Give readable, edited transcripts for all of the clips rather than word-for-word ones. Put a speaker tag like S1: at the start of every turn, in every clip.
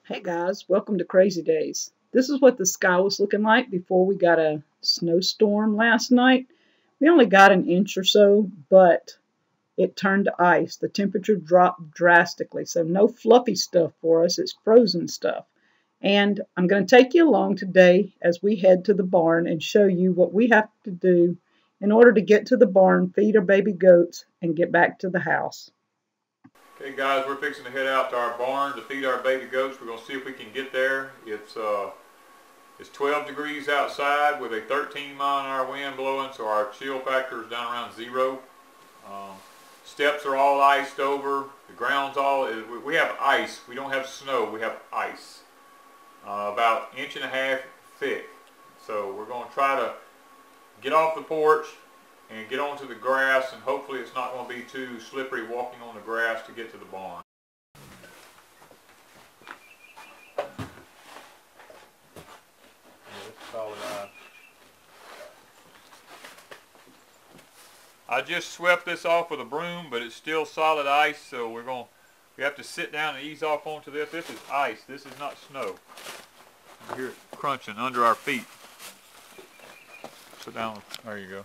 S1: Hey guys, welcome to Crazy Days. This is what the sky was looking like before we got a snowstorm last night. We only got an inch or so, but it turned to ice. The temperature dropped drastically, so no fluffy stuff for us. It's frozen stuff. And I'm going to take you along today as we head to the barn and show you what we have to do in order to get to the barn, feed our baby goats, and get back to the house.
S2: Okay guys, we're fixing to head out to our barn to feed our baby goats. We're going to see if we can get there. It's 12 degrees outside with a 13-mile-an-hour wind blowing, so our chill factor is down around 0. Steps are all iced over. The ground's all, we have ice. We don't have snow, we have ice. About 1.5 inches thick. So we're going to try to get off the porch and get onto the grass, and hopefully it's not going to be too slippery walking on the grass to get to the barn. Solid ice. I just swept this off with a broom, but it's still solid ice, so we have to sit down and ease off onto this. This is ice. This is not snow. You hear it crunching under our feet. Sit down. There you go.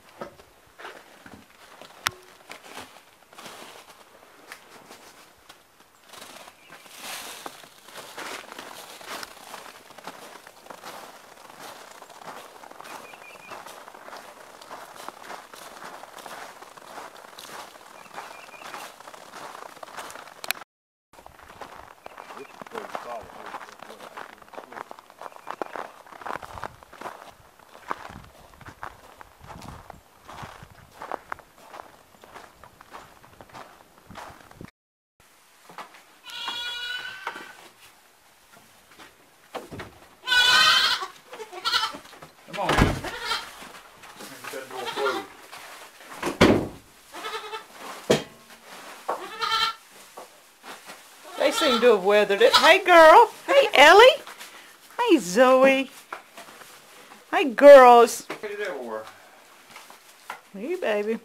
S2: Come on, man. Get that door closed.
S3: They seem to have weathered it. Hey, girl. Hey, Elly. Hey, Zoe. Hey, girls.
S2: Hey, there, war.
S3: Hey, baby.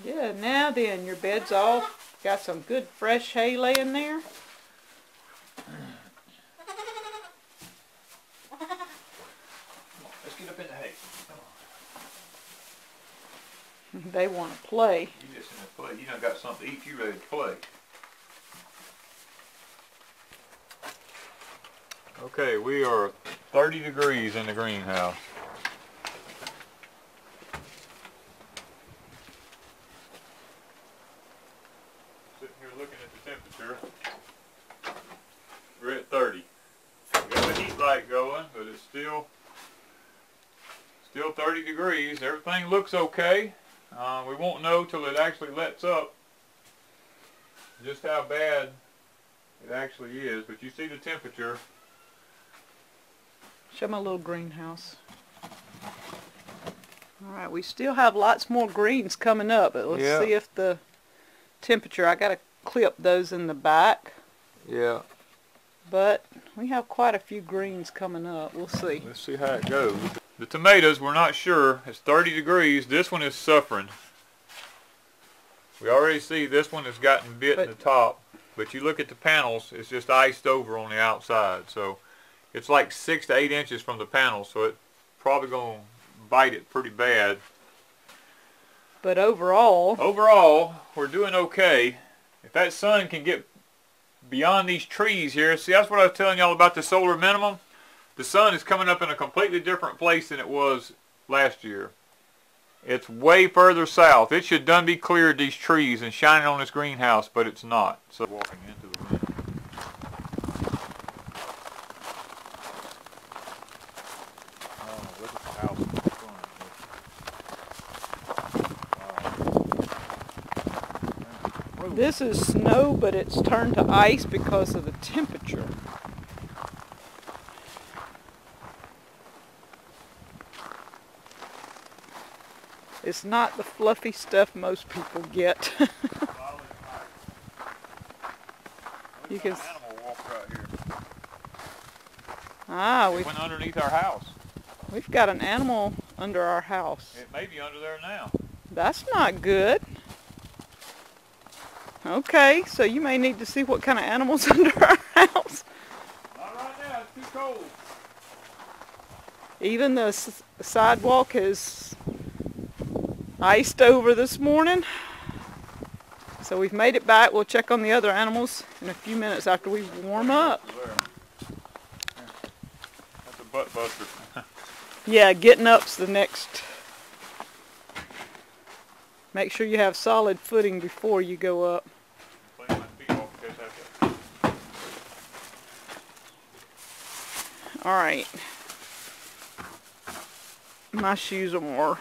S3: Yeah, now then, your bed's all got some good fresh hay laying there.
S2: Let's get up in the hay. Come on.
S3: They want to play.
S2: You just in the play. You done got something to eat. You ready to play. Okay, we are 30 degrees in the greenhouse. Sitting here looking at the temperature. We're at 30. We got the heat light going, but it's still 30 degrees. Everything looks okay. We won't know till it actually lets up just how bad it actually is, but you see the temperature.
S3: Show my little greenhouse. Alright, we still have lots more greens coming up, but let's see if the temperature, I gotta clip those in the back.
S2: Yeah.
S3: But we have quite a few greens coming up. We'll see.
S2: Let's see how it goes. The tomatoes, we're not sure. It's 30 degrees. This one is suffering. We already see this one has gotten bit in the top, but you look at the panels, it's just iced over on the outside. So it's like 6 to 8 inches from the panel, so it's probably going to bite it pretty bad.
S3: But overall,
S2: we're doing okay. If that sun can get beyond these trees here, see, that's what I was telling y'all about the solar minimum. The sun is coming up in a completely different place than it was last year. It's way further south. It should done be cleared these trees and shining on this greenhouse, but it's not. So walking into the wind. Oh, look at the house in the front.
S3: this is snow, but it's turned to ice because of the temperature. It's not the fluffy stuff most people get. You can.
S2: Animal walk right here.
S3: Ah,
S2: we went underneath our house.
S3: We've got an animal under our house.
S2: It may be under there now.
S3: That's not good. Okay, so you may need to see what kind of animals under our house.
S2: Not right now, it's too cold.
S3: Even the sidewalk is iced over this morning. So we've made it back. We'll check on the other animals in a few minutes after we warm up.
S2: That's a butt buster.
S3: Yeah, getting up's the next. Make sure you have solid footing before you go up.
S2: Clean my feet off in case I have to.
S3: All right. My shoes are more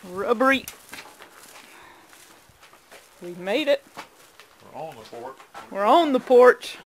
S3: rubbery. We made it.
S2: We're on the porch.
S3: We're on the porch.